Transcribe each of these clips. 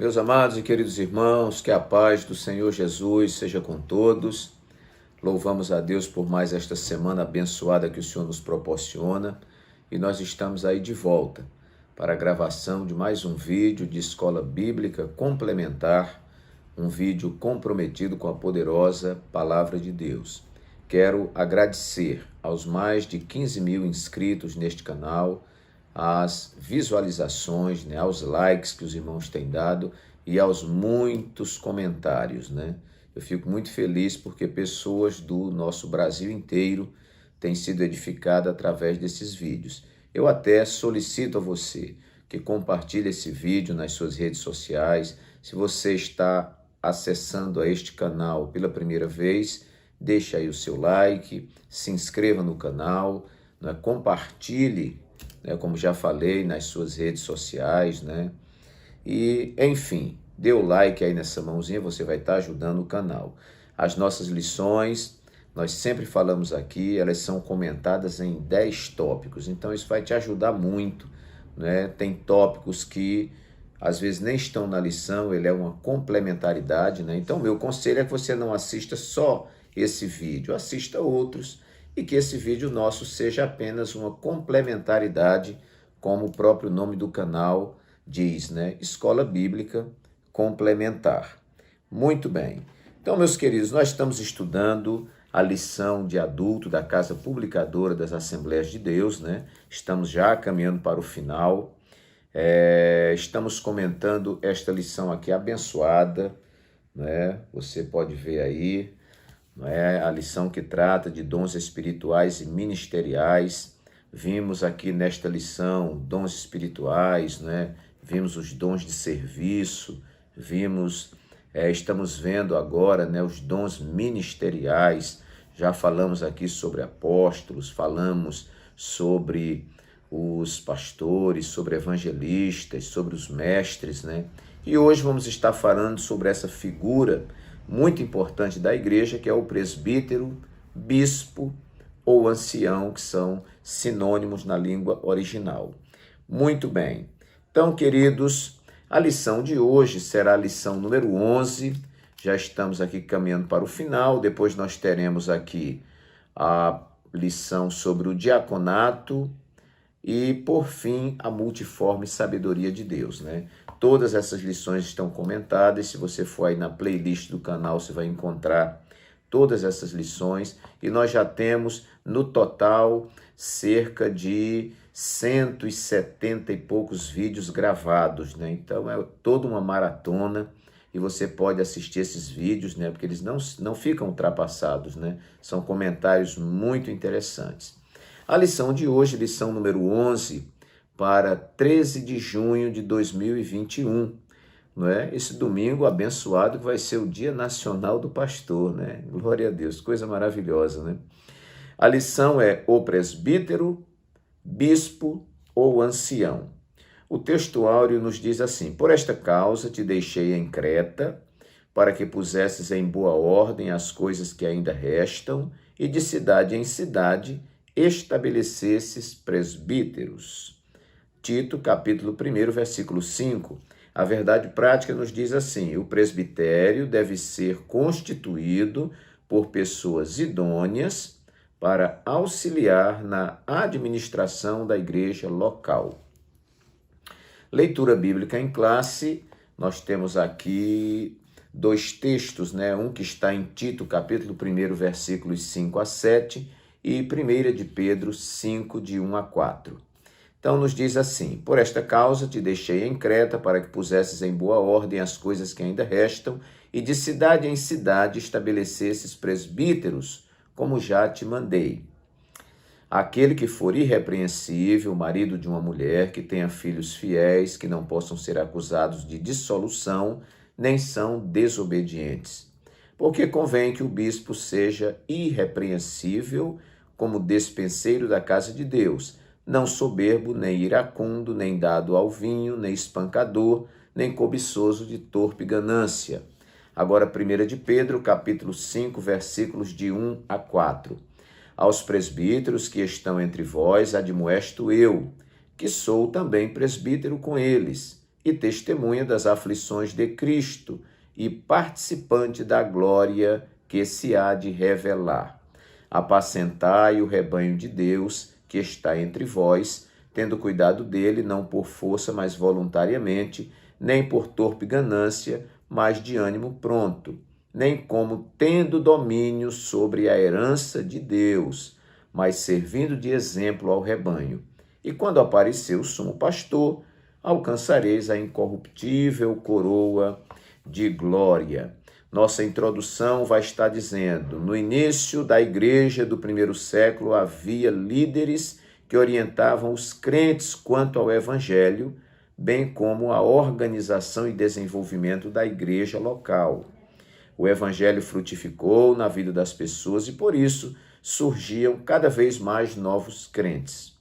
Meus amados e queridos irmãos, que a paz do Senhor Jesus seja com todos. Louvamos a Deus por mais esta semana abençoada que o Senhor nos proporciona e nós estamos aí de volta para a gravação de mais um vídeo de escola bíblica complementar, um vídeo comprometido com a poderosa Palavra de Deus. Quero agradecer aos mais de 15 mil inscritos neste canal, às visualizações, aos likes que os irmãos têm dado e aos muitos comentários, Eu fico muito feliz porque pessoas do nosso Brasil inteiro têm sido edificadas através desses vídeos. Eu até solicito a você que compartilhe esse vídeo nas suas redes sociais. Se você está acessando a este canal pela primeira vez, deixe aí o seu like, se inscreva no canal, compartilhe, como já falei, nas suas redes sociais, E, enfim, dê o like aí nessa mãozinha, você vai estar ajudando o canal. As nossas lições, nós sempre falamos aqui, elas são comentadas em 10 tópicos, então isso vai te ajudar muito, Tem tópicos que às vezes nem estão na lição, ele é uma complementaridade, Então, meu conselho é que você não assista só esse vídeo, assista outros, e que esse vídeo nosso seja apenas uma complementaridade, como o próprio nome do canal diz, Escola Bíblica Complementar. Muito bem. Então, meus queridos, nós estamos estudando a lição de adulto da Casa Publicadora das Assembleias de Deus, Estamos já caminhando para o final. Estamos comentando esta lição aqui abençoada, Você pode ver aí, a lição que trata de dons espirituais e ministeriais. Vimos aqui nesta lição dons espirituais, Vimos os dons de serviço, estamos vendo agora, os dons ministeriais. Já falamos aqui sobre apóstolos, falamos sobre os pastores, sobre evangelistas, sobre os mestres, E hoje vamos estar falando sobre essa figura muito importante da igreja, que é o presbítero, bispo ou ancião, que são sinônimos na língua original. Muito bem. Então, queridos, a lição de hoje será a lição número 11. Já estamos aqui caminhando para o final. Depois nós teremos aqui a lição sobre o diaconato e, por fim, a multiforme sabedoria de Deus, Todas essas lições estão comentadas. Se você for aí na playlist do canal, você vai encontrar todas essas lições. E nós já temos, no total, cerca de 170 e poucos vídeos gravados, Então, é toda uma maratona e você pode assistir esses vídeos, Porque eles não ficam ultrapassados, São comentários muito interessantes. A lição de hoje, lição número 11, para 13 de junho de 2021, Esse domingo abençoado que vai ser o Dia Nacional do Pastor, Glória a Deus, coisa maravilhosa, A lição é o presbítero, bispo ou ancião. O texto áureo nos diz assim: por esta causa te deixei em Creta, para que pusesses em boa ordem as coisas que ainda restam, e de cidade em cidade estabelecesses presbíteros. Tito, capítulo 1, versículo 5. A verdade prática nos diz assim: o presbitério deve ser constituído por pessoas idôneas para auxiliar na administração da igreja local. Leitura bíblica em classe, nós temos aqui dois textos, Um que está em Tito, capítulo 1, versículos 5 a 7, e 1 de Pedro 5, de 1 a 4. Então, nos diz assim: por esta causa te deixei em Creta, para que pusesses em boa ordem as coisas que ainda restam, e de cidade em cidade estabelecesses presbíteros, como já te mandei. Aquele que for irrepreensível, marido de uma mulher, que tenha filhos fiéis, que não possam ser acusados de dissolução, nem são desobedientes. Porque convém que o bispo seja irrepreensível, como despenseiro da casa de Deus, não soberbo, nem iracundo, nem dado ao vinho, nem espancador, nem cobiçoso de torpe ganância. Agora, 1 de Pedro, capítulo 5, versículos de 1 a 4. Aos presbíteros que estão entre vós admoesto eu, que sou também presbítero com eles, e testemunha das aflições de Cristo e participante da glória que se há de revelar. Apacentai o rebanho de Deus que está entre vós, tendo cuidado dele, não por força, mas voluntariamente, nem por torpe ganância, mas de ânimo pronto, nem como tendo domínio sobre a herança de Deus, mas servindo de exemplo ao rebanho. E quando aparecer o sumo pastor, alcançareis a incorruptível coroa de glória. Nossa introdução vai estar dizendo: no início da igreja do primeiro século havia líderes que orientavam os crentes quanto ao evangelho, bem como a organização e desenvolvimento da igreja local. O evangelho frutificou na vida das pessoas e por isso surgiam cada vez mais novos crentes.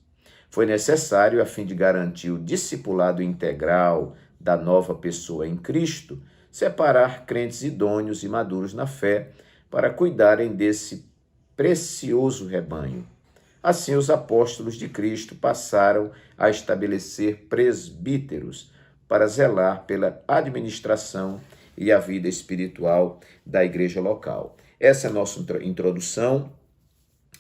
Foi necessário, a fim de garantir o discipulado integral da nova pessoa em Cristo, separar crentes idôneos e maduros na fé para cuidarem desse precioso rebanho. Assim, os apóstolos de Cristo passaram a estabelecer presbíteros para zelar pela administração e a vida espiritual da igreja local. Essa é a nossa introdução.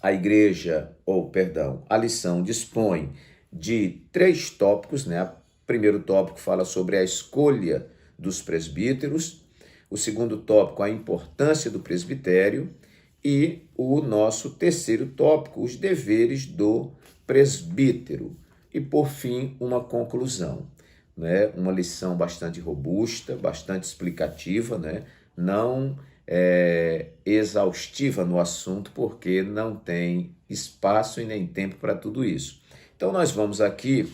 A lição dispõe de 3 tópicos, né? O primeiro tópico fala sobre a escolha dos presbíteros, o segundo tópico, a importância do presbitério, e o nosso terceiro tópico, os deveres do presbítero. E, por fim, uma conclusão, né? Uma lição bastante robusta, bastante explicativa, né? Não exaustiva no assunto, porque não tem espaço e nem tempo para tudo isso. Então, nós vamos aqui,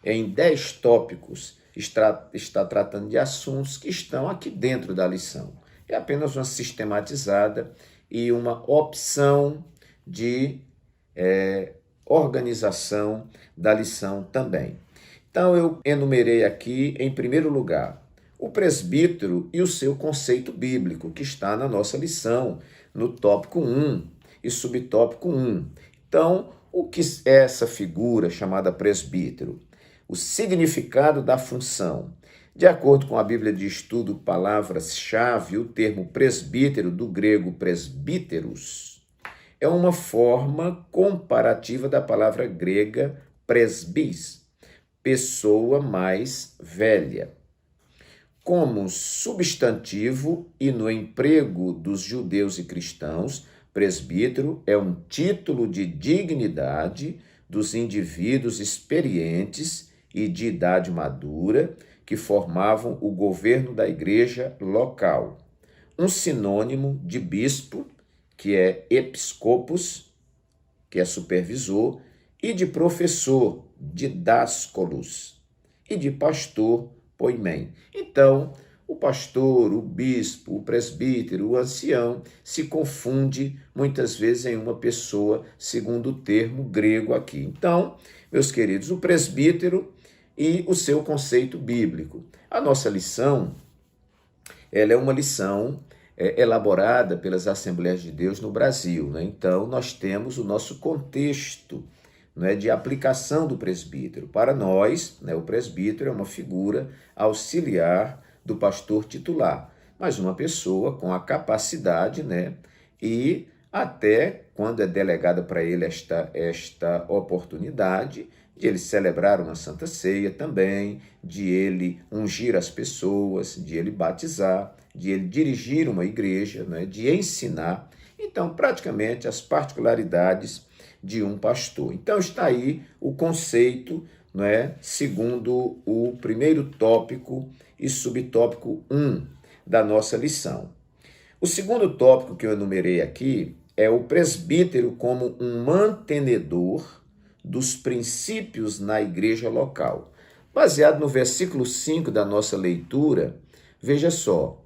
em 10 tópicos, está tratando de assuntos que estão aqui dentro da lição. É apenas uma sistematizada e uma opção de organização da lição também. Então, eu enumerei aqui, em primeiro lugar, o presbítero e o seu conceito bíblico, que está na nossa lição, no tópico 1 e subtópico 1. Então, o que é essa figura chamada presbítero? O significado da função. De acordo com a Bíblia de Estudo Palavras-Chave, o termo presbítero, do grego presbíteros, é uma forma comparativa da palavra grega presbis, pessoa mais velha. Como substantivo e no emprego dos judeus e cristãos, presbítero é um título de dignidade dos indivíduos experientes e de idade madura que formavam o governo da igreja local. Um sinônimo de bispo, que é episcopos, que é supervisor, e de professor, didáscolos, e de pastor, poimen. Então, o pastor, o bispo, o presbítero, o ancião se confunde muitas vezes em uma pessoa, segundo o termo grego aqui. Então, meus queridos, o presbítero e o seu conceito bíblico. A nossa lição, ela é uma lição elaborada pelas Assembleias de Deus no Brasil, né? Então, nós temos o nosso contexto, né, de aplicação do presbítero. Para nós, né, o presbítero é uma figura auxiliar do pastor titular, mas uma pessoa com a capacidade, né, e até quando é delegada para ele esta oportunidade de ele celebrar uma santa ceia também, de ele ungir as pessoas, de ele batizar, de ele dirigir uma igreja, né, de ensinar. Então, praticamente as particularidades de um pastor. Então, está aí o conceito, né, segundo o primeiro tópico e subtópico 1 da nossa lição. O segundo tópico que eu enumerei aqui é o presbítero como um mantenedor dos princípios na igreja local. Baseado no versículo 5 da nossa leitura, veja só,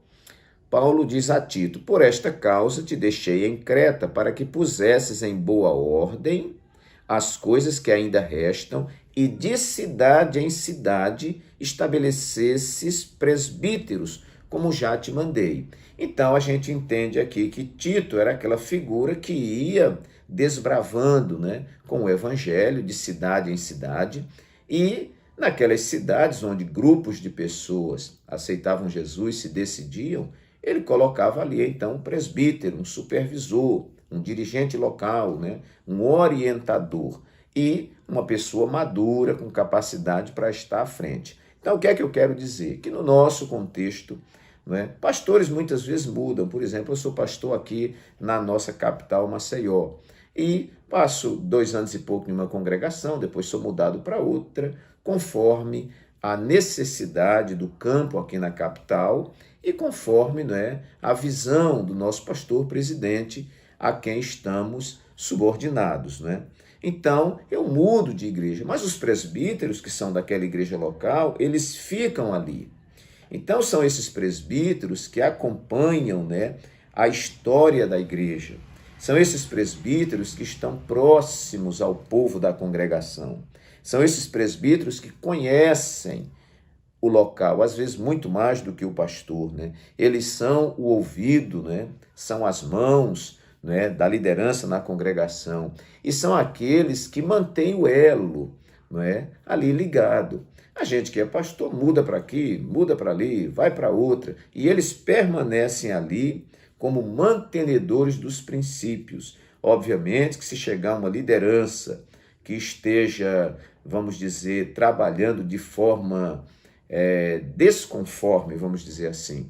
Paulo diz a Tito: por esta causa te deixei em Creta, para que pusesses em boa ordem as coisas que ainda restam e de cidade em cidade estabelecesses presbíteros, como já te mandei. Então a gente entende aqui que Tito era aquela figura que ia desbravando, né, com o evangelho de cidade em cidade e Naquelas cidades onde grupos de pessoas aceitavam Jesus, se decidiam, ele colocava ali então um presbítero, um supervisor, um dirigente local, né? Um orientador e uma pessoa madura com capacidade para estar à frente. Então, o que é que eu quero dizer? Que no nosso contexto, né, pastores muitas vezes mudam. Por exemplo, eu sou pastor aqui na nossa capital, Maceió, e passo 2 anos e pouco em uma congregação, depois sou mudado para outra, conforme a necessidade do campo aqui na capital e conforme, né, a visão do nosso pastor presidente a quem estamos subordinados, né? Então, eu mudo de igreja, mas os presbíteros que são daquela igreja local, eles ficam ali. Então, são esses presbíteros que acompanham, né, a história da igreja. São esses presbíteros que estão próximos ao povo da congregação. São esses presbíteros que conhecem o local, às vezes muito mais do que o pastor, né? Eles são o ouvido, né? São as mãos, né, da liderança na congregação e são aqueles que mantêm o elo, não é, ali ligado. A gente que é pastor muda para aqui, muda para ali, vai para outra e eles permanecem ali como mantenedores dos princípios. Obviamente que se chegar uma liderança que esteja, vamos dizer, trabalhando de forma desconforme, vamos dizer assim,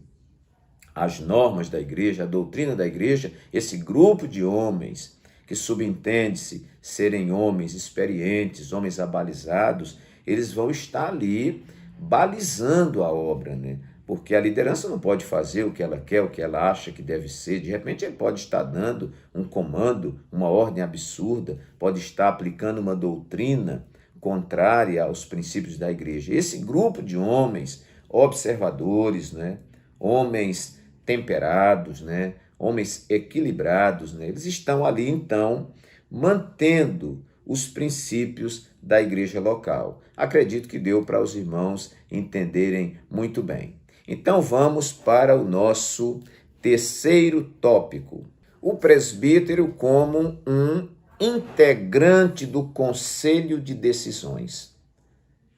as normas da igreja, a doutrina da igreja, esse grupo de homens que subentende-se serem homens experientes, homens abalizados, eles vão estar ali balizando a obra, né? Porque a liderança não pode fazer o que ela quer, o que ela acha que deve ser. De repente ele pode estar dando um comando, uma ordem absurda, pode estar aplicando uma doutrina contrária aos princípios da igreja. Esse grupo de homens observadores, né? Homens temperados, né? Homens equilibrados, né? Eles estão ali, então, mantendo os princípios da igreja local. Acredito que deu para os irmãos entenderem muito bem. Então, vamos para o nosso terceiro tópico. O presbítero como um integrante do conselho de decisões.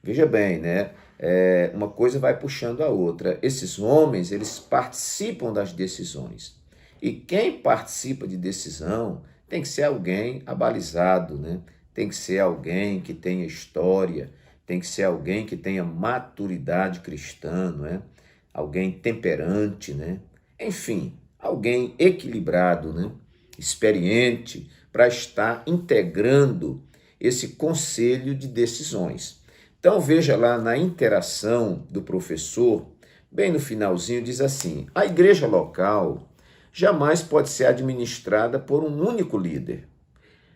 Veja bem, né? Uma coisa vai puxando a outra. Esses homens, eles participam das decisões. E quem participa de decisão tem que ser alguém abalizado, né? Tem que ser alguém que tenha história, tem que ser alguém que tenha maturidade cristã, não é? Alguém temperante, né? Enfim, alguém equilibrado, né? Experiente, para estar integrando esse conselho de decisões. Então veja lá na interação do professor, bem no finalzinho diz assim: a igreja local jamais pode ser administrada por um único líder.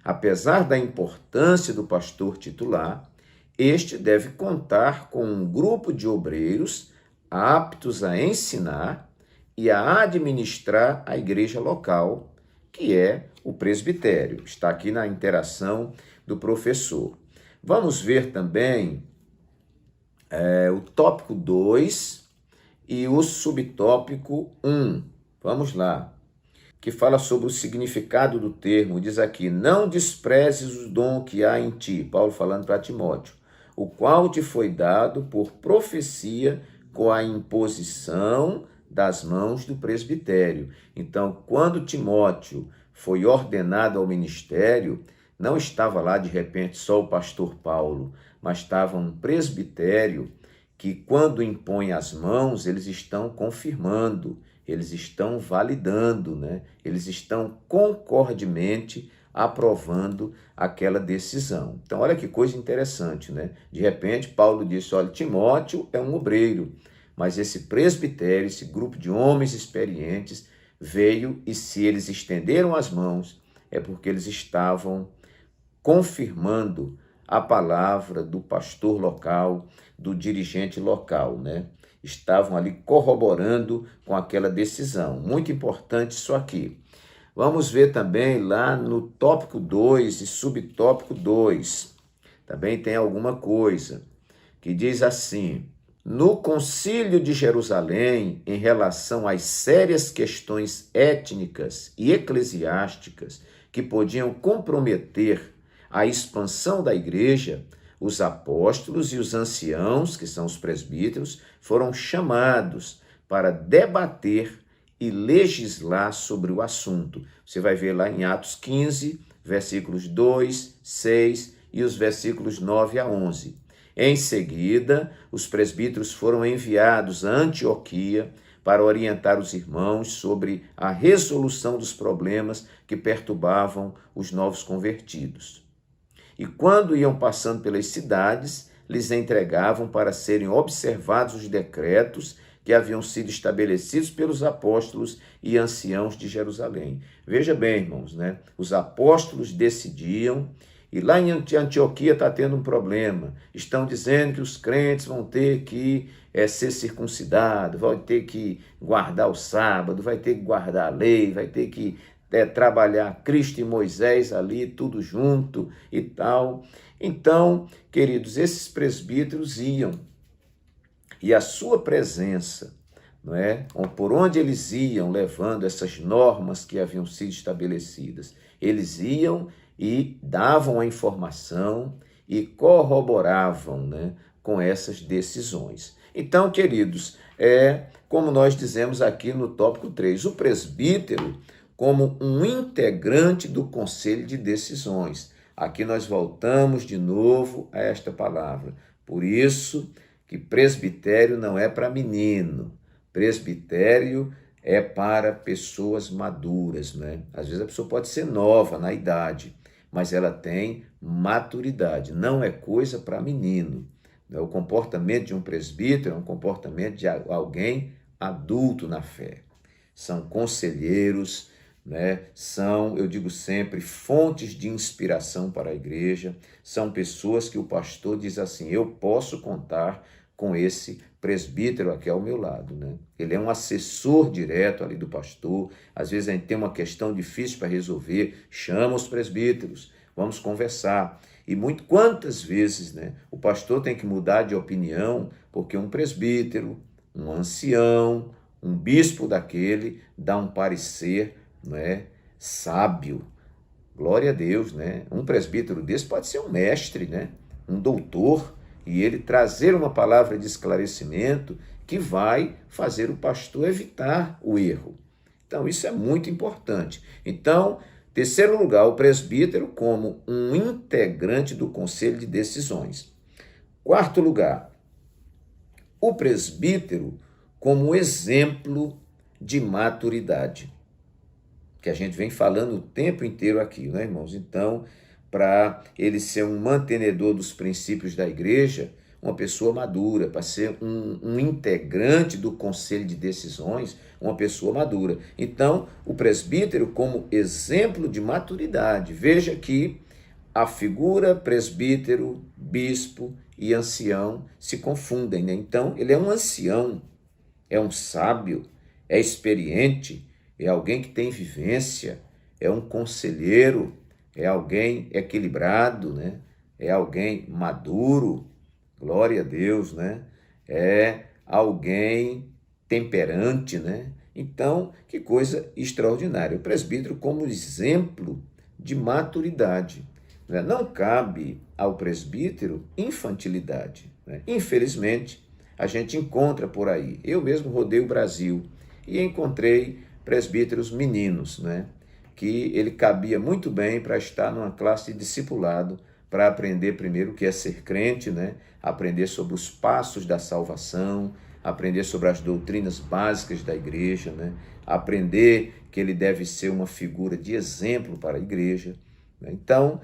Apesar da importância do pastor titular, este deve contar com um grupo de obreiros aptos a ensinar e a administrar a igreja local, que é o presbitério. Está aqui na interação do professor. Vamos ver também o tópico 2 e o subtópico 1. Vamos lá. Que fala sobre o significado do termo. Diz aqui: não desprezes o dom que há em ti. Paulo falando para Timóteo. O qual te foi dado por profecia com a imposição das mãos do presbitério. Então, quando Timóteo foi ordenado ao ministério, não estava lá de repente só o pastor Paulo, mas estava um presbitério que, quando impõe as mãos, eles estão confirmando, eles estão validando, né? Eles estão concordemente aprovando aquela decisão. Então, olha que coisa interessante, né? De repente, Paulo disse: olha, Timóteo é um obreiro, mas esse presbitério, esse grupo de homens experientes, veio e se eles estenderam as mãos, é porque eles estavam confirmando a palavra do pastor local, do dirigente local, né? Estavam ali corroborando com aquela decisão. Muito importante isso aqui. Vamos ver também lá no tópico 2 e subtópico 2. Também tem alguma coisa que diz assim: no Concílio de Jerusalém, em relação às sérias questões étnicas e eclesiásticas que podiam comprometer a expansão da igreja, os apóstolos e os anciãos, que são os presbíteros, foram chamados para debater e legislar sobre o assunto. Você vai ver lá em Atos 15, versículos 2, 6 e os versículos 9 a 11. Em seguida, os presbíteros foram enviados a Antioquia para orientar os irmãos sobre a resolução dos problemas que perturbavam os novos convertidos. E quando iam passando pelas cidades, lhes entregavam para serem observados os decretos que haviam sido estabelecidos pelos apóstolos e anciãos de Jerusalém. Veja bem, irmãos, né? Os apóstolos decidiam, e lá em Antioquia está tendo um problema. Estão dizendo que os crentes vão ter que ser circuncidados, vão ter que guardar o sábado, vai ter que guardar a lei, vai ter que trabalhar Cristo e Moisés ali, tudo junto e tal. Então, queridos, esses presbíteros iam, e a sua presença, não é? Por onde eles iam levando essas normas que haviam sido estabelecidas, eles iam e davam a informação e corroboravam, né, com essas decisões. Então, queridos, como nós dizemos aqui no tópico 3, o presbítero como um integrante do conselho de decisões. Aqui nós voltamos de novo a esta palavra. Por isso que presbitério não é para menino, presbitério é para pessoas maduras, né? Às vezes a pessoa pode ser nova na idade, mas ela tem maturidade, não é coisa para menino. O comportamento de um presbítero é um comportamento de alguém adulto na fé. São conselheiros, né? São, eu digo sempre, fontes de inspiração para a igreja, são pessoas que o pastor diz assim, eu posso contar com esse presbítero aqui ao meu lado, né? Ele é um assessor direto ali do pastor, às vezes a gente tem uma questão difícil para resolver, chama os presbíteros, vamos conversar. E quantas vezes, né, o pastor tem que mudar de opinião, porque um presbítero, um ancião, um bispo daquele, dá um parecer, né, sábio. Glória a Deus, né? Um presbítero desse pode ser um mestre, né? Um doutor, e ele trazer uma palavra de esclarecimento que vai fazer o pastor evitar o erro. Então, isso é muito importante. Então, terceiro lugar, o presbítero como um integrante do conselho de decisões. Quarto lugar, o presbítero como exemplo de maturidade, que a gente vem falando o tempo inteiro aqui, né, irmãos? Então, para ele ser um mantenedor dos princípios da igreja, uma pessoa madura, para ser um integrante do conselho de decisões, uma pessoa madura. Então, o presbítero como exemplo de maturidade. Veja que a figura presbítero, bispo e ancião se confundem, né? Então, ele é um ancião, é um sábio, é experiente, é alguém que tem vivência, é um conselheiro, é alguém equilibrado, né? É alguém maduro, glória a Deus, né? É alguém temperante, né? Então, que coisa extraordinária. O presbítero como exemplo de maturidade. Né? Não cabe ao presbítero infantilidade, né? Infelizmente, a gente encontra por aí. Eu mesmo rodei o Brasil e encontrei presbíteros meninos, né? Que ele cabia muito bem para estar numa classe de discipulado, para aprender primeiro o que é ser crente, né? Aprender sobre os passos da salvação, aprender sobre as doutrinas básicas da igreja, né? Aprender que ele deve ser uma figura de exemplo para a igreja, né? Então,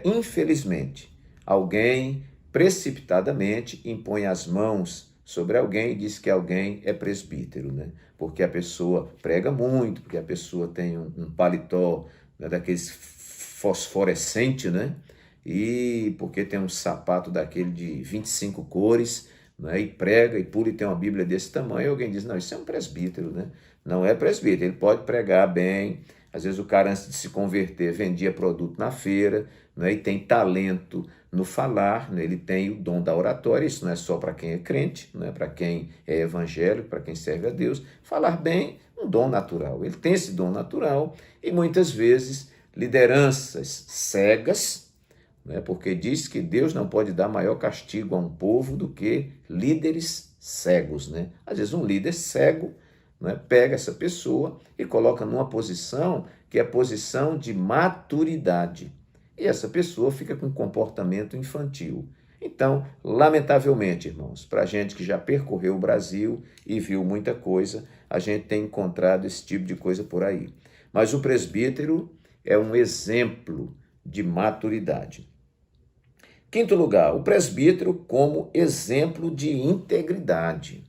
infelizmente, alguém precipitadamente impõe as mãos sobre alguém e diz que alguém é presbítero, né? Porque a pessoa prega muito, porque a pessoa tem um paletó, né, daqueles fosforescente, né? E porque tem um sapato daquele de 25 cores, né? E prega e pula e tem uma Bíblia desse tamanho, e alguém diz, não, isso é um presbítero, né? Não é presbítero, ele pode pregar bem. Às vezes o cara, antes de se converter, vendia produto na feira, né? E tem talento no falar, né? Ele tem o dom da oratória, isso não é só para quem é crente, não é para quem é evangélico, para quem serve a Deus. Falar bem, um dom natural. Ele tem esse dom natural e muitas vezes lideranças cegas, né? Porque diz que Deus não pode dar maior castigo a um povo do que líderes cegos, né? Às vezes um líder cego, né, pega essa pessoa e coloca numa posição que é a posição de maturidade. E essa pessoa fica com comportamento infantil. Então, lamentavelmente, irmãos, para a gente que já percorreu o Brasil e viu muita coisa, a gente tem encontrado esse tipo de coisa por aí. Mas o presbítero é um exemplo de maturidade. Quinto lugar, o presbítero como exemplo de integridade.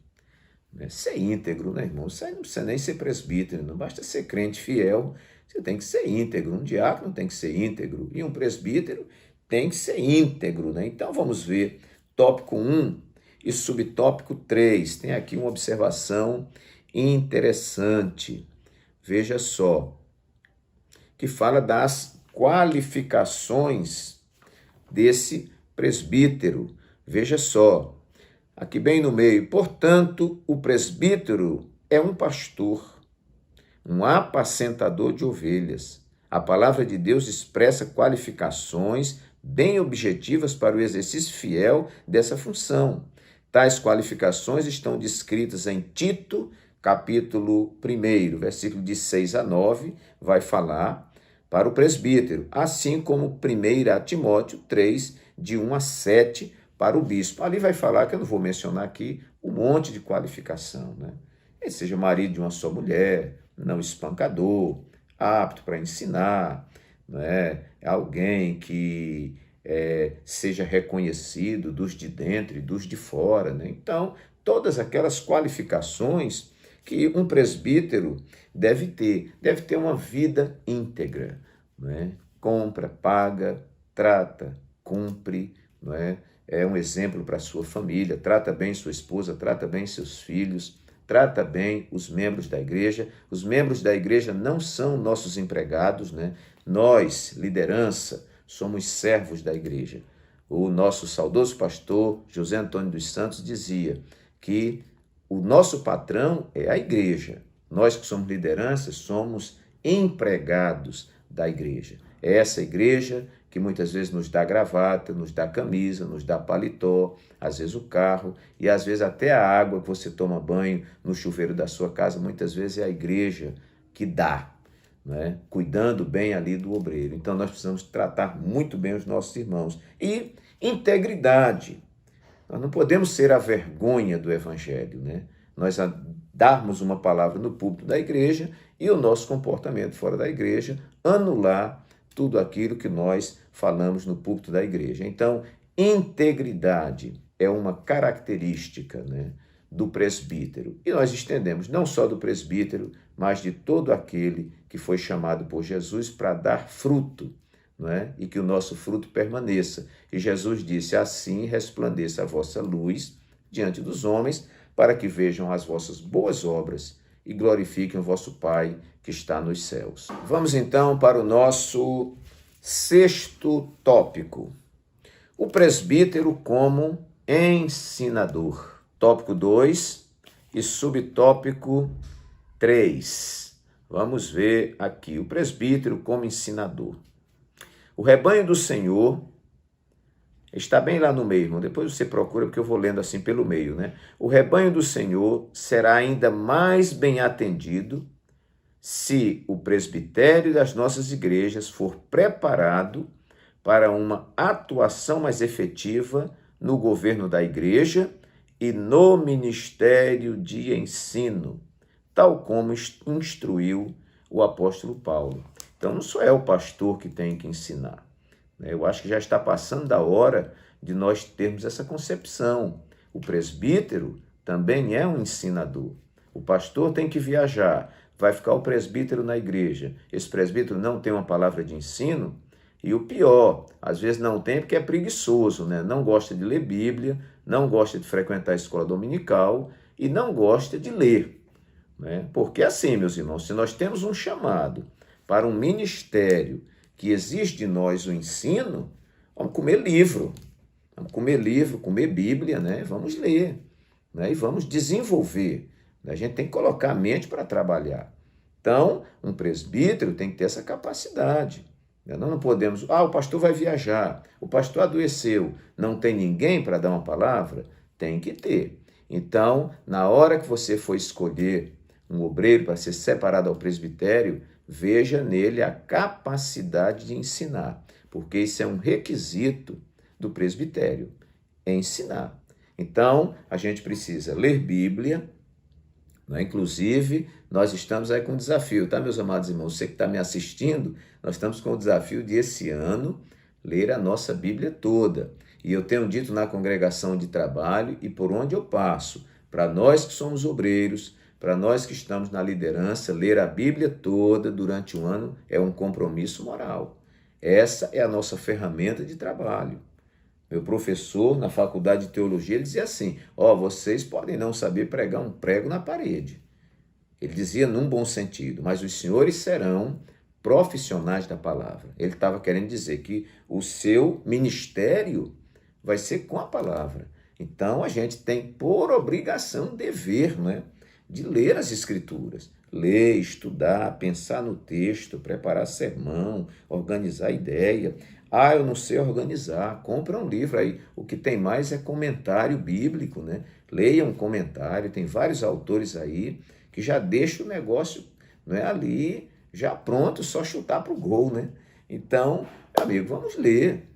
Ser íntegro, né, irmão? Você não precisa nem ser presbítero, não basta ser crente fiel, você tem que ser íntegro. Um diácono tem que ser íntegro e um presbítero tem que ser íntegro, né? Então vamos ver tópico 1 e subtópico 3. Tem aqui uma observação interessante. Veja só, que fala das qualificações desse presbítero. Veja só, aqui bem no meio, portanto, o presbítero é um pastor, um apacentador de ovelhas. A palavra de Deus expressa qualificações bem objetivas para o exercício fiel dessa função. Tais qualificações estão descritas em Tito, capítulo 1, versículo de 6 a 9, vai falar para o presbítero, assim como 1 Timóteo 3, de 1 a 7, para o bispo. Ali vai falar, que eu não vou mencionar aqui, um monte de qualificação, né? Ele seja marido de uma só mulher, não espancador, apto para ensinar, né? Alguém que seja reconhecido dos de dentro e dos de fora, né? Então, todas aquelas qualificações que um presbítero deve ter uma vida íntegra, né? Compra, paga, trata, cumpre, não é? É um exemplo para a sua família, trata bem sua esposa, trata bem seus filhos, trata bem os membros da igreja. Os membros da igreja não são nossos empregados, né? Nós, liderança, somos servos da igreja. O nosso saudoso pastor José Antônio dos Santos dizia que o nosso patrão é a igreja. Nós que somos liderança somos empregados da igreja. É essa igreja que muitas vezes nos dá gravata, nos dá camisa, nos dá paletó, às vezes o carro e às vezes até a água que você toma banho no chuveiro da sua casa, muitas vezes é a igreja que dá, né? Cuidando bem ali do obreiro. Então nós precisamos tratar muito bem os nossos irmãos. E integridade. Nós não podemos ser a vergonha do evangelho, né? Nós darmos uma palavra no púlpito da igreja e o nosso comportamento fora da igreja anular tudo aquilo que nós falamos no púlpito da igreja. Então, integridade é uma característica, né, do presbítero. E nós estendemos não só do presbítero, mas de todo aquele que foi chamado por Jesus para dar fruto, não é? E que o nosso fruto permaneça. E Jesus disse, assim resplandeça a vossa luz diante dos homens, para que vejam as vossas boas obras e glorifiquem o vosso Pai que está nos céus. Vamos então para o nosso sexto tópico. O presbítero como ensinador. Tópico 2 e subtópico 3. Vamos ver aqui. O presbítero como ensinador. O rebanho do Senhor está bem lá no meio, irmão. Depois você procura, porque eu vou lendo assim pelo meio, né? O rebanho do Senhor será ainda mais bem atendido se o presbitério das nossas igrejas for preparado para uma atuação mais efetiva no governo da igreja e no ministério de ensino, tal como instruiu o apóstolo Paulo. Então, não só é o pastor que tem que ensinar. Eu acho que já está passando da hora de nós termos essa concepção. O presbítero também é um ensinador. O pastor tem que viajar, vai ficar o presbítero na igreja. Esse presbítero não tem uma palavra de ensino, e o pior, às vezes não tem porque é preguiçoso, né? Não gosta de ler Bíblia, não gosta de frequentar a escola dominical e não gosta de ler, né? Porque assim, meus irmãos, se nós temos um chamado para um ministério que exige de nós o ensino, vamos comer livro, comer Bíblia, né? Vamos ler, né? E vamos desenvolver. A gente tem que colocar a mente para trabalhar. Então, um presbítero tem que ter essa capacidade, Nós não podemos, o pastor vai viajar, o pastor adoeceu, não tem ninguém para dar uma palavra? Tem que ter. Então, na hora que você for escolher um obreiro para ser separado ao presbitério, veja nele a capacidade de ensinar, porque isso é um requisito do presbitério, é ensinar. Então, a gente precisa ler Bíblia, né? Inclusive, nós estamos aí com um desafio, tá, meus amados irmãos? Você que está me assistindo, nós estamos com o desafio de esse ano ler a nossa Bíblia toda. E eu tenho dito na congregação de trabalho e por onde eu passo, para nós que somos obreiros, para nós que estamos na liderança, ler a Bíblia toda durante um ano é um compromisso moral. Essa é a nossa ferramenta de trabalho. Meu professor na faculdade de teologia, ele dizia assim, vocês podem não saber pregar um prego na parede. Ele dizia num bom sentido, mas os senhores serão profissionais da palavra. Ele estava querendo dizer que o seu ministério vai ser com a palavra. Então, a gente tem por obrigação, dever, né, de ler as Escrituras. Ler, estudar, pensar no texto, preparar sermão, organizar ideia. Eu não sei organizar. Compra um livro aí. O que tem mais é comentário bíblico, né? Leia um comentário. Tem vários autores aí que já deixam o negócio, não é, ali, já pronto, só chutar para o gol, né? Então, amigo, vamos ler,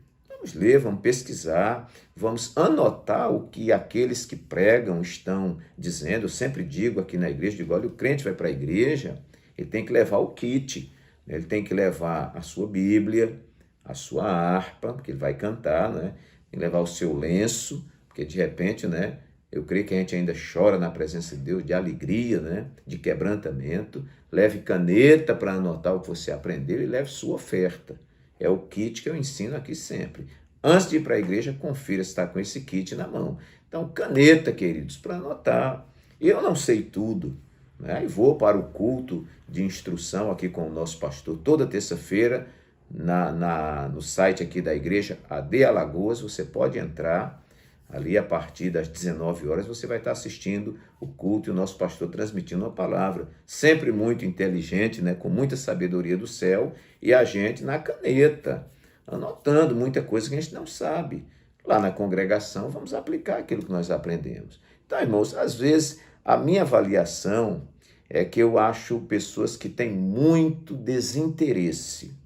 vamos pesquisar, vamos anotar o que aqueles que pregam estão dizendo. Eu sempre digo aqui na igreja, olha, o crente vai para a igreja, ele tem que levar o kit, né? Ele tem que levar a sua Bíblia, a sua harpa, porque ele vai cantar, né? Tem que levar o seu lenço, porque de repente, né? Eu creio que a gente ainda chora na presença de Deus, de alegria, né? De quebrantamento. Leve caneta para anotar o que você aprendeu e leve sua oferta. É o kit que eu ensino aqui sempre. Antes de ir para a igreja, confira se está com esse kit na mão. Então, caneta, queridos, para anotar. Eu não sei tudo, né? E vou para o culto de instrução aqui com o nosso pastor toda terça-feira no site aqui da igreja AD Alagoas. Você pode entrar. Ali, a partir das 19 horas, você vai estar assistindo o culto e o nosso pastor transmitindo a palavra. Sempre muito inteligente, né? Com muita sabedoria do céu, e a gente na caneta, anotando muita coisa que a gente não sabe. Lá na congregação, vamos aplicar aquilo que nós aprendemos. Então, irmãos, às vezes, a minha avaliação é que eu acho pessoas que têm muito desinteresse.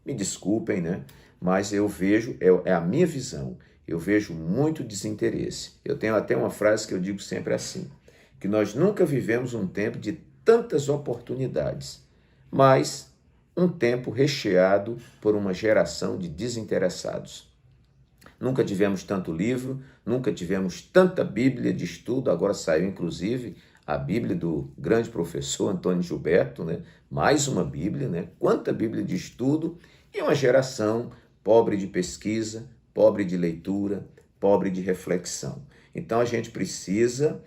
Me desculpem, né? Mas eu vejo, é a minha visão, eu vejo muito desinteresse. Eu tenho até uma frase que eu digo sempre assim, que nós nunca vivemos um tempo de tantas oportunidades, mas um tempo recheado por uma geração de desinteressados. Nunca tivemos tanto livro, nunca tivemos tanta Bíblia de estudo, agora saiu inclusive a Bíblia do grande professor Antônio Gilberto, né? Mais uma Bíblia, né? Quanta Bíblia de estudo, e uma geração pobre de pesquisa, pobre de leitura, pobre de reflexão. Então, a gente precisa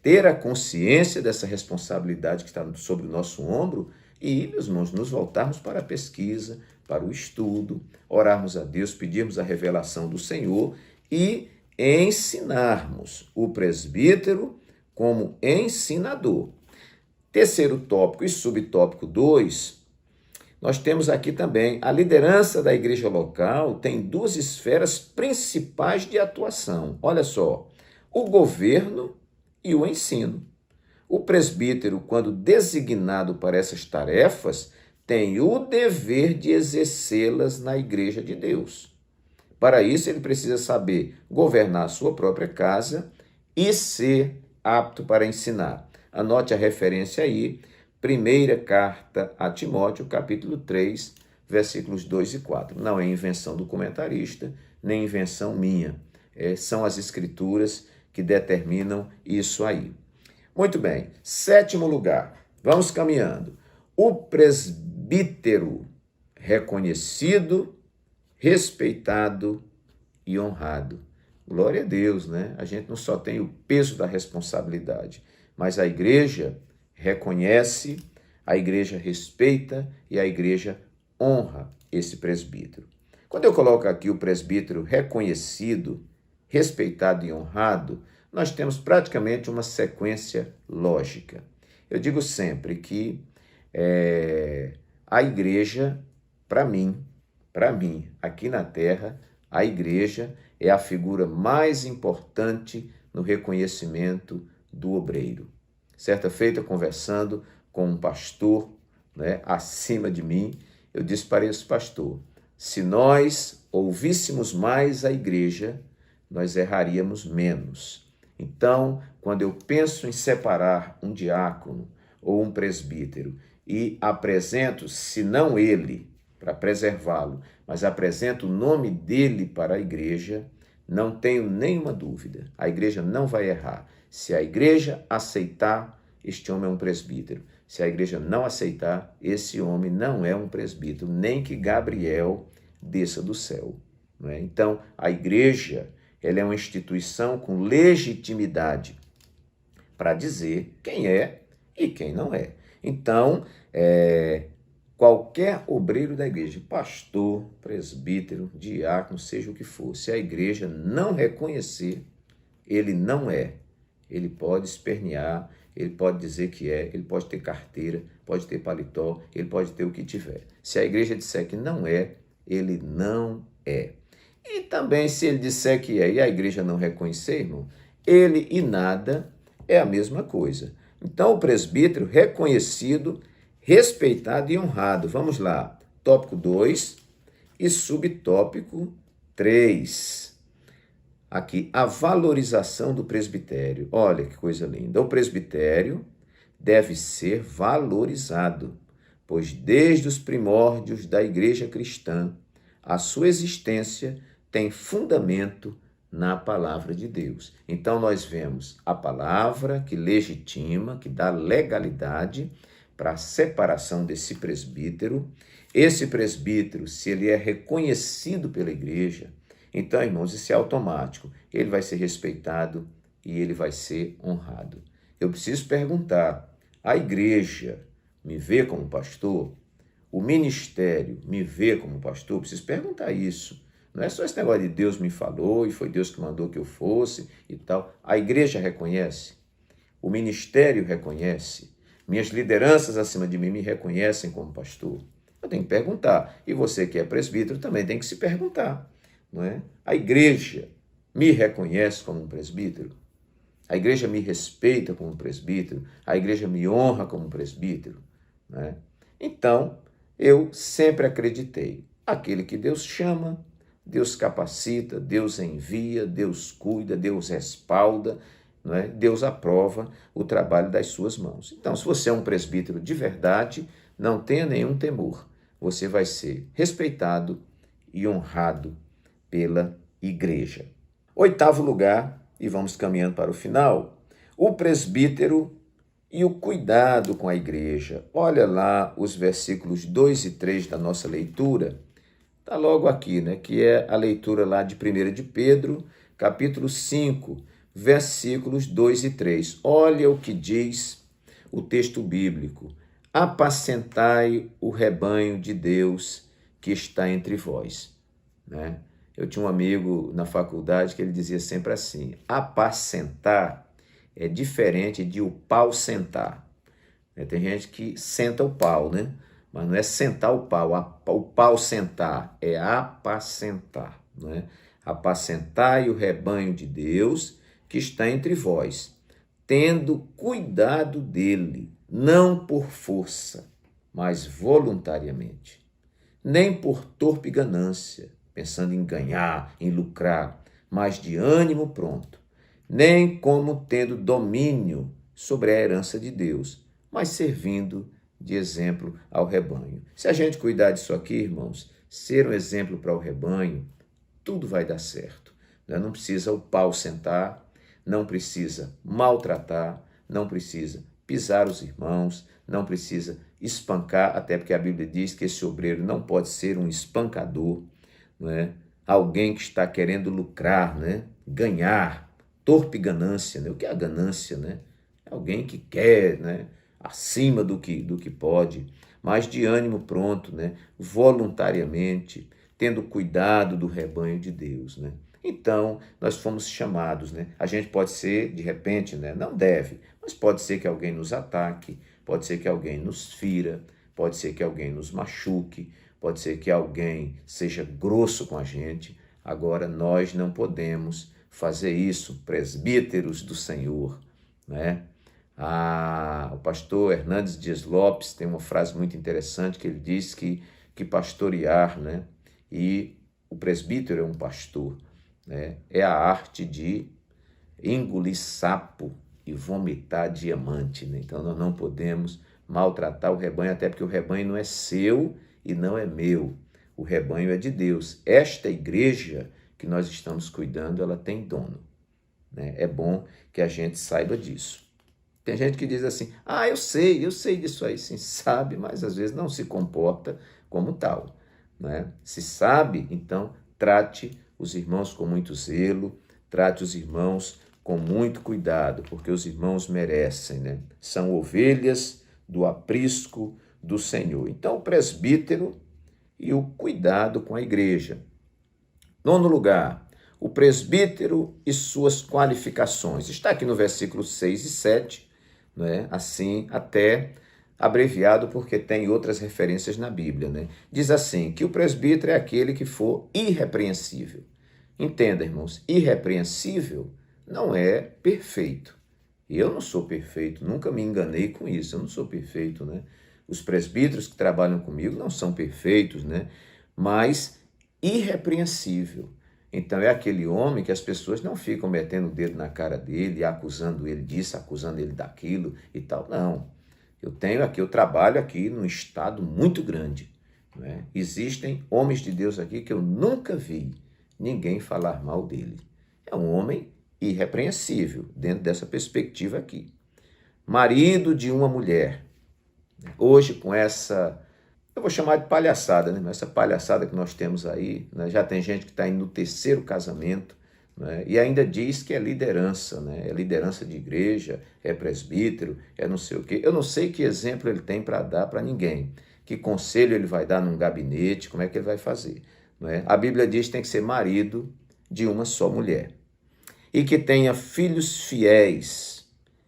ter a consciência dessa responsabilidade que está sobre o nosso ombro e, meus irmãos, nos voltarmos para a pesquisa, para o estudo, orarmos a Deus, pedirmos a revelação do Senhor e ensinarmos o presbítero como ensinador. Terceiro tópico e subtópico 2, nós temos aqui também a liderança da igreja local tem duas esferas principais de atuação. Olha só, o governo e o ensino. O presbítero, quando designado para essas tarefas, tem o dever de exercê-las na igreja de Deus. Para isso, ele precisa saber governar a sua própria casa e ser apto para ensinar. Anote a referência aí, primeira carta a Timóteo, capítulo 3, versículos 2 e 4. Não é invenção do comentarista, nem invenção minha. São as escrituras que determinam isso aí. Muito bem. Sétimo lugar. Vamos caminhando. O presbítero reconhecido, respeitado e honrado. Glória a Deus, né? A gente não só tem o peso da responsabilidade, mas a igreja reconhece, a igreja respeita e a igreja honra esse presbítero. Quando eu coloco aqui o presbítero reconhecido, respeitado e honrado, nós temos praticamente uma sequência lógica. Eu digo sempre que a igreja, para mim, aqui na terra, a igreja é a figura mais importante no reconhecimento do obreiro. Certa feita, conversando com um pastor, acima de mim, eu disse para esse pastor: se nós ouvíssemos mais a igreja, nós erraríamos menos. Então, quando eu penso em separar um diácono ou um presbítero e apresento, se não ele, para preservá-lo, mas apresento o nome dele para a igreja, não tenho nenhuma dúvida, a igreja não vai errar. Se a igreja aceitar, este homem é um presbítero. Se a igreja não aceitar, esse homem não é um presbítero, nem que Gabriel desça do céu. Não é? Então, a igreja, ela é uma instituição com legitimidade para dizer quem é e quem não é. Então, qualquer obreiro da igreja, pastor, presbítero, diácono, seja o que for, se a igreja não reconhecer, ele não é. Ele pode espernear, ele pode dizer que é, ele pode ter carteira, pode ter paletó, ele pode ter o que tiver. Se a igreja disser que não é, ele não é. E também se ele disser que é e a igreja não reconhecer, irmão, ele e nada é a mesma coisa. Então o presbítero reconhecido, respeitado e honrado. Vamos lá, tópico 2 e subtópico 3. Aqui, a valorização do presbitério. Olha que coisa linda. O presbitério deve ser valorizado, pois desde os primórdios da igreja cristã, a sua existência tem fundamento na palavra de Deus. Então nós vemos a palavra que legitima, que dá legalidade para a separação desse presbítero. Esse presbítero, se ele é reconhecido pela igreja, então, irmãos, isso é automático. Ele vai ser respeitado e ele vai ser honrado. Eu preciso perguntar, a igreja me vê como pastor? O ministério me vê como pastor? Eu preciso perguntar isso. Não é só esse negócio de Deus me falou e foi Deus que mandou que eu fosse e tal. A igreja reconhece, o ministério reconhece, minhas lideranças acima de mim me reconhecem como pastor. Eu tenho que perguntar. E você que é presbítero também tem que se perguntar. Não é? A igreja me reconhece como um presbítero? A igreja me respeita como um presbítero? A igreja me honra como um presbítero? Não é? Então, eu sempre acreditei, aquele que Deus chama, Deus capacita, Deus envia, Deus cuida, Deus respalda, não é? Deus aprova o trabalho das suas mãos. Então, se você é um presbítero de verdade, não tenha nenhum temor. Você vai ser respeitado e honrado pela igreja. 8º lugar, e vamos caminhando para o final, o presbítero e o cuidado com a igreja. Olha lá os versículos 2 e 3 da nossa leitura. Está logo aqui, que é a leitura lá de 1 de Pedro, capítulo 5, versículos 2 e 3. Olha o que diz o texto bíblico. Apacentai o rebanho de Deus que está entre vós. Eu tinha um amigo na faculdade que ele dizia sempre assim, apacentar é diferente de o pau sentar. Tem gente que senta o pau, mas não é sentar o pau, o pau sentar, é apacentar. Apacentai o rebanho de Deus que está entre vós, tendo cuidado dele, não por força, mas voluntariamente, nem por torpe ganância, pensando em ganhar, em lucrar, mas de ânimo pronto, nem como tendo domínio sobre a herança de Deus, mas servindo de exemplo ao rebanho. Se a gente cuidar disso aqui, irmãos, ser um exemplo para o rebanho, tudo vai dar certo. Não precisa o pau sentar, não precisa maltratar, não precisa pisar os irmãos, não precisa espancar, até porque a Bíblia diz que esse obreiro não pode ser um espancador, alguém que está querendo lucrar, ganhar, torpe ganância. O que é a ganância? É alguém que quer, acima do que pode, mas de ânimo pronto, voluntariamente, tendo cuidado do rebanho de Deus. Então, nós fomos chamados, a gente pode ser, de repente, não deve, mas pode ser que alguém nos ataque, pode ser que alguém nos fira, pode ser que alguém nos machuque, pode ser que alguém seja grosso com a gente. Agora, nós não podemos fazer isso, presbíteros do Senhor, né? O pastor Hernandes Dias Lopes tem uma frase muito interessante que ele diz que pastorear, né? E o presbítero é um pastor, né? É a arte de engolir sapo e vomitar diamante, né? Então nós não podemos maltratar o rebanho, até porque o rebanho não é seu e não é meu. O rebanho é de Deus. Esta igreja que nós estamos cuidando, ela tem dono, né? É bom que a gente saiba disso. Tem gente que diz assim, eu sei disso aí, sim, sabe, mas às vezes não se comporta como tal, né? Se sabe, então trate os irmãos com muito zelo, trate os irmãos com muito cuidado, porque os irmãos merecem, né? São ovelhas do aprisco do Senhor. Então, o presbítero e o cuidado com a igreja. Nono lugar, o presbítero e suas qualificações. Está aqui no versículo 6 e 7, né? Assim, até abreviado, porque tem outras referências na Bíblia, né? Diz assim, que o presbítero é aquele que for irrepreensível. Entenda, irmãos, irrepreensível não é perfeito. Eu não sou perfeito, nunca me enganei com isso, eu não sou perfeito, né? Os presbíteros que trabalham comigo não são perfeitos, né? Mas irrepreensível. Então é aquele homem que as pessoas não ficam metendo o dedo na cara dele, acusando ele disso, acusando ele daquilo e tal. Não. Eu trabalho aqui num estado muito grande, né? Existem homens de Deus aqui que eu nunca vi ninguém falar mal dele. É um homem irrepreensível, dentro dessa perspectiva aqui. Marido de uma mulher. Hoje, com essa, eu vou chamar de palhaçada, né? Essa palhaçada que nós temos aí, né? Já tem gente que está indo no terceiro casamento, né? E ainda diz que é liderança, né? É liderança de igreja, é presbítero, é não sei o quê. Eu não sei que exemplo ele tem para dar para ninguém, que conselho ele vai dar num gabinete, como é que ele vai fazer, não é? A Bíblia diz que tem que ser marido de uma só mulher e que tenha filhos fiéis,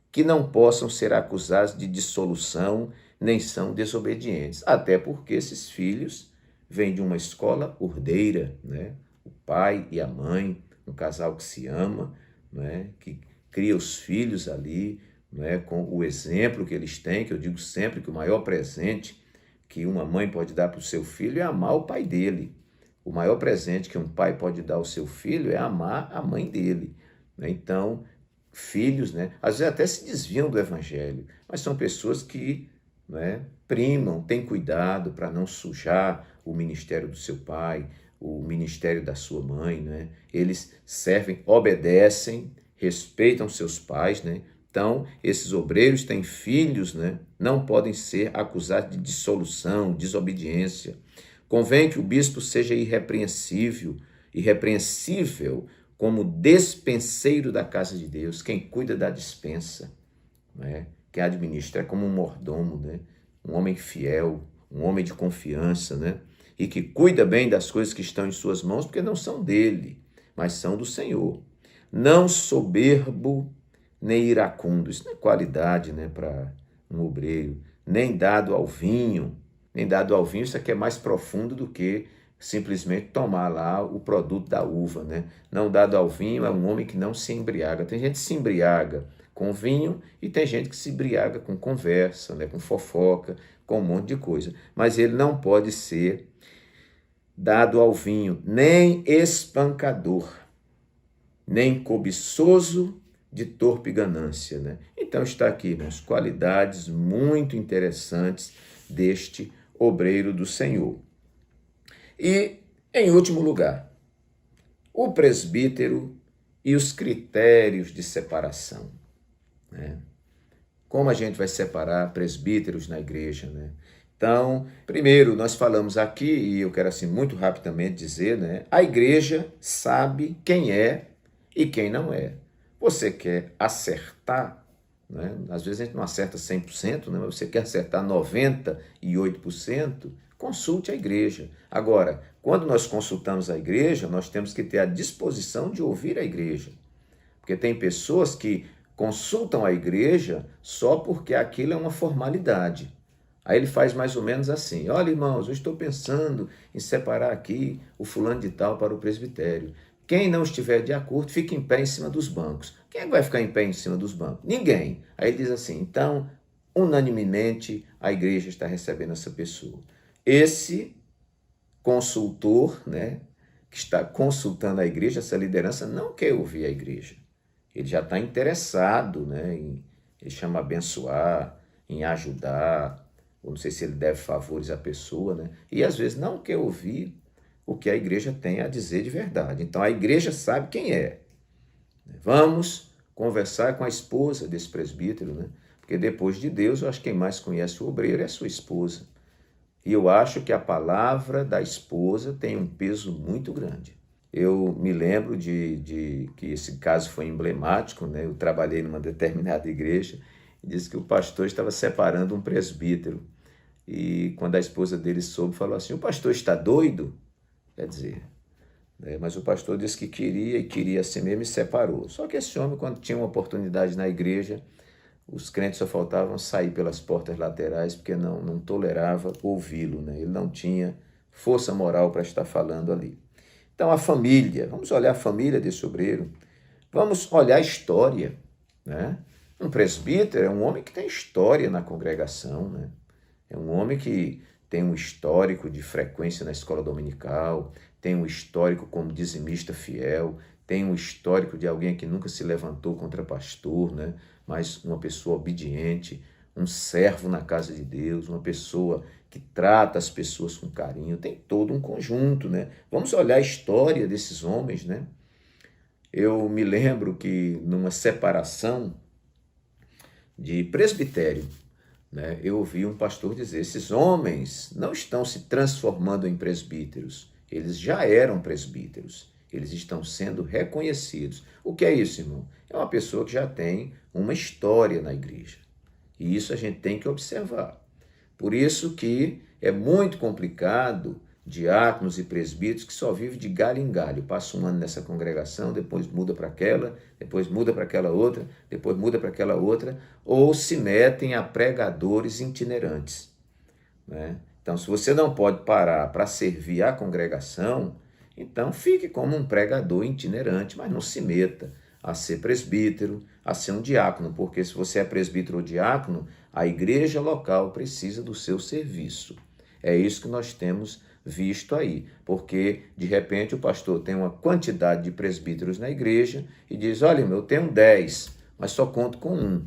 que não possam ser acusados de dissolução, nem são desobedientes, até porque esses filhos vêm de uma escola ordeira, né? O pai e a mãe, um casal que se ama, né? Que cria os filhos ali, né? Com o exemplo que eles têm, que eu digo sempre que o maior presente que uma mãe pode dar para o seu filho é amar o pai dele. O maior presente que um pai pode dar ao seu filho é amar a mãe dele, né? Então, filhos, né? Às vezes até se desviam do evangelho, mas são pessoas que, né, primam, têm cuidado para não sujar o ministério do seu pai, o ministério da sua mãe, né? Eles servem, obedecem, respeitam seus pais, né? Então, esses obreiros têm filhos, né? Não podem ser acusados de dissolução, desobediência. Convém que o bispo seja irrepreensível como despenseiro da casa de Deus, quem cuida da despensa, né? Quem administra é como um mordomo, né? Um homem fiel, um homem de confiança, né? E que cuida bem das coisas que estão em suas mãos, porque não são dele, mas são do Senhor. Não soberbo, nem iracundo. Isso não é qualidade, né, para um obreiro. Nem dado ao vinho. Nem dado ao vinho, isso aqui é mais profundo do que simplesmente tomar lá o produto da uva, né? Não dado ao vinho é um homem que não se embriaga. Tem gente que se embriaga com vinho e tem gente que se embriaga com conversa, né? Com fofoca, com um monte de coisa. Mas ele não pode ser dado ao vinho, nem espancador, nem cobiçoso de torpe ganância, né? Então está aqui, irmãos, qualidades muito interessantes deste obreiro do Senhor. E, em último lugar, o presbítero e os critérios de separação, né? Como a gente vai separar presbíteros na igreja, né? Então, primeiro, nós falamos aqui, e eu quero assim muito rapidamente dizer, né? A igreja sabe quem é e quem não é. Você quer acertar, né? Às vezes a gente não acerta 100%, né? Mas você quer acertar 98%, consulte a igreja. Agora, quando nós consultamos a igreja, nós temos que ter a disposição de ouvir a igreja. Porque tem pessoas que consultam a igreja só porque aquilo é uma formalidade. Aí ele faz mais ou menos assim: olha, irmãos, eu estou pensando em separar aqui o fulano de tal para o presbitério. Quem não estiver de acordo, fique em pé em cima dos bancos. Quem é que vai ficar em pé em cima dos bancos? Ninguém. Aí ele diz assim: então, unanimemente, a igreja está recebendo essa pessoa. Esse consultor, né, que está consultando a igreja, essa liderança, não quer ouvir a igreja. Ele já está interessado, né, ele chama abençoar, em ajudar, ou não sei se ele deve favores à pessoa, né, e às vezes não quer ouvir o que a igreja tem a dizer de verdade. Então a igreja sabe quem é. Vamos conversar com a esposa desse presbítero, né, porque depois de Deus, eu acho que quem mais conhece o obreiro é a sua esposa. E eu acho que a palavra da esposa tem um peso muito grande. Eu me lembro de que esse caso foi emblemático, né? Eu trabalhei numa determinada igreja e disse que o pastor estava separando um presbítero. E quando a esposa dele soube, falou assim: o pastor está doido? Quer dizer, né? Mas o pastor disse que queria assim mesmo e separou. Só que esse homem, quando tinha uma oportunidade na igreja, os crentes só faltavam sair pelas portas laterais porque não tolerava ouvi-lo, né? Ele não tinha força moral para estar falando ali. Então, a família, vamos olhar a família desse obreiro, vamos olhar a história, né? Um presbítero é um homem que tem história na congregação, né? É um homem que tem um histórico de frequência na escola dominical, tem um histórico como dizimista fiel, tem um histórico de alguém que nunca se levantou contra pastor, né? Mas uma pessoa obediente, um servo na casa de Deus, uma pessoa que trata as pessoas com carinho, tem todo um conjunto, né? Vamos olhar a história desses homens, né? Eu me lembro que numa separação de presbitério, né, eu ouvi um pastor dizer: esses homens não estão se transformando em presbíteros, eles já eram presbíteros, eles estão sendo reconhecidos. O que é isso, irmão? É uma pessoa que já tem uma história na igreja. E isso a gente tem que observar. Por isso que é muito complicado diáconos e presbíteros que só vivem de galho em galho. Passa um ano nessa congregação, depois muda para aquela, depois muda para aquela outra, depois muda para aquela outra, ou se metem a pregadores itinerantes, né? Então, se você não pode parar para servir a congregação, então fique como um pregador itinerante, mas não se meta a ser presbítero, a ser um diácono, porque se você é presbítero ou diácono, a igreja local precisa do seu serviço. É isso que nós temos visto aí, porque de repente o pastor tem uma quantidade de presbíteros na igreja e diz: olha, eu tenho 10, mas só conto com um,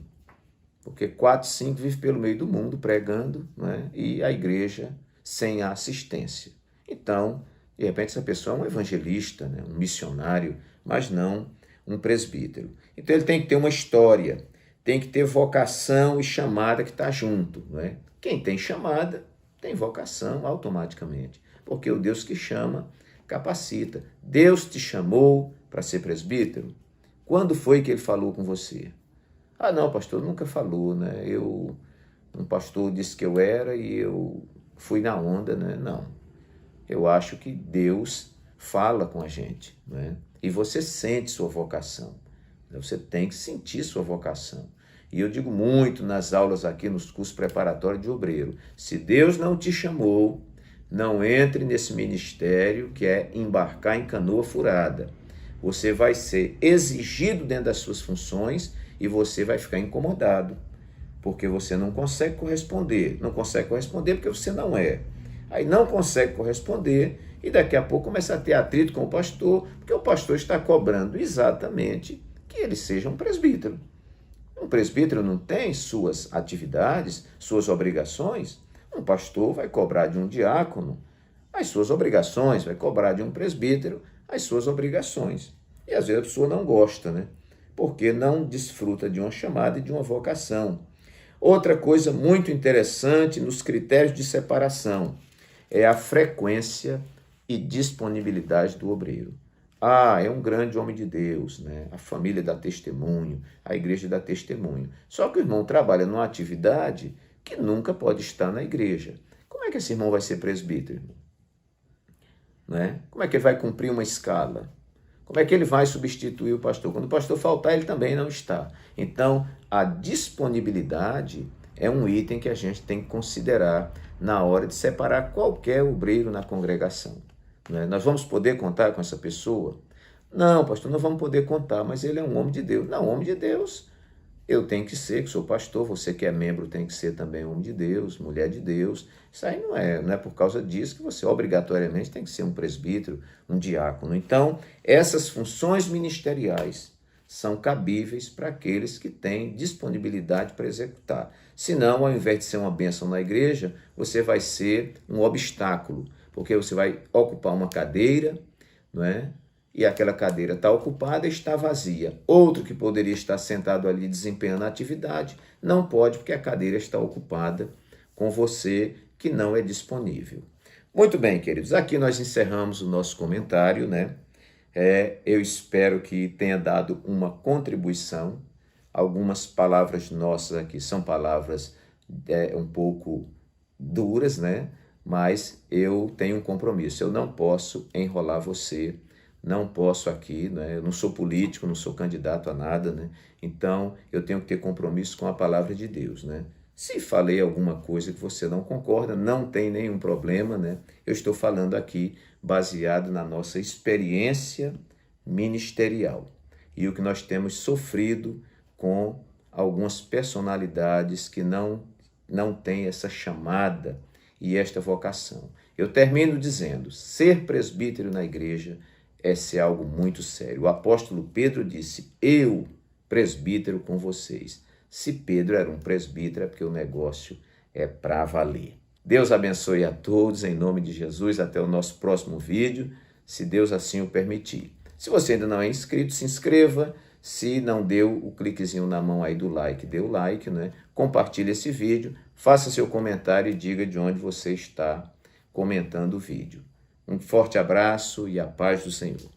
porque 4, 5 vivem pelo meio do mundo pregando, né? E a igreja sem a assistência. Então, de repente essa pessoa é um evangelista, né? Um missionário, mas não um presbítero. Então ele tem que ter uma história, tem que ter vocação e chamada que está junto, né? Quem tem chamada tem vocação automaticamente, porque o Deus que chama capacita. Deus te chamou para ser presbítero? Quando foi que ele falou com você? Ah, não, pastor, nunca falou, né? Um pastor disse que eu era e eu fui na onda, né? Não. Eu acho que Deus fala com a gente, né? E você sente sua vocação. Você tem que sentir sua vocação. E eu digo muito nas aulas aqui, nos cursos preparatórios de obreiro: se Deus não te chamou, não entre nesse ministério que é embarcar em canoa furada. Você vai ser exigido dentro das suas funções e você vai ficar incomodado, porque você não consegue corresponder. Não consegue corresponder porque você não é. Aí não consegue corresponder e daqui a pouco começa a ter atrito com o pastor, porque o pastor está cobrando exatamente que ele seja um presbítero. Um presbítero não tem suas atividades, suas obrigações. Um pastor vai cobrar de um diácono as suas obrigações, vai cobrar de um presbítero as suas obrigações. E às vezes a pessoa não gosta, né? Porque não desfruta de uma chamada e de uma vocação. Outra coisa muito interessante nos critérios de separação é a frequência e disponibilidade do obreiro. Ah, é um grande homem de Deus, né? A família dá testemunho, a igreja dá testemunho. Só que o irmão trabalha numa atividade que nunca pode estar na igreja. Como é que esse irmão vai ser presbítero? Né? Como é que ele vai cumprir uma escala? Como é que ele vai substituir o pastor? Quando o pastor faltar, ele também não está. Então, a disponibilidade é um item que a gente tem que considerar na hora de separar qualquer obreiro na congregação. Né? Nós vamos poder contar com essa pessoa? Não, pastor, não vamos poder contar, mas ele é um homem de Deus. Não, homem de Deus, eu tenho que ser, que sou pastor, você que é membro tem que ser também homem de Deus, mulher de Deus. Isso aí não é por causa disso que você obrigatoriamente tem que ser um presbítero, um diácono. Então, essas funções ministeriais são cabíveis para aqueles que têm disponibilidade para executar. Senão, ao invés de ser uma bênção na igreja, você vai ser um obstáculo, porque você vai ocupar uma cadeira, não é? E aquela cadeira está ocupada e está vazia. Outro que poderia estar sentado ali desempenhando a atividade, não pode porque a cadeira está ocupada com você que não é disponível. Muito bem, queridos, aqui nós encerramos o nosso comentário, né? Eu espero que tenha dado uma contribuição. Algumas palavras nossas aqui são palavras um pouco duras, né? Mas eu tenho um compromisso, eu não posso enrolar você, não posso aqui, né? Eu não sou político, não sou candidato a nada, né? Então eu tenho que ter compromisso com a palavra de Deus, né? Se falei alguma coisa que você não concorda, não tem nenhum problema, né? Eu estou falando aqui baseado na nossa experiência ministerial e o que nós temos sofrido com algumas personalidades que não têm essa chamada e esta vocação. Eu termino dizendo, ser presbítero na igreja é ser algo muito sério. O apóstolo Pedro disse, eu, presbítero com vocês. Se Pedro era um presbítero, é porque o negócio é para valer. Deus abençoe a todos, em nome de Jesus. Até o nosso próximo vídeo, se Deus assim o permitir. Se você ainda não é inscrito, se inscreva. Se não deu o cliquezinho na mão aí do like, dê o like, né? Compartilhe esse vídeo, faça seu comentário e diga de onde você está comentando o vídeo. Um forte abraço e a paz do Senhor.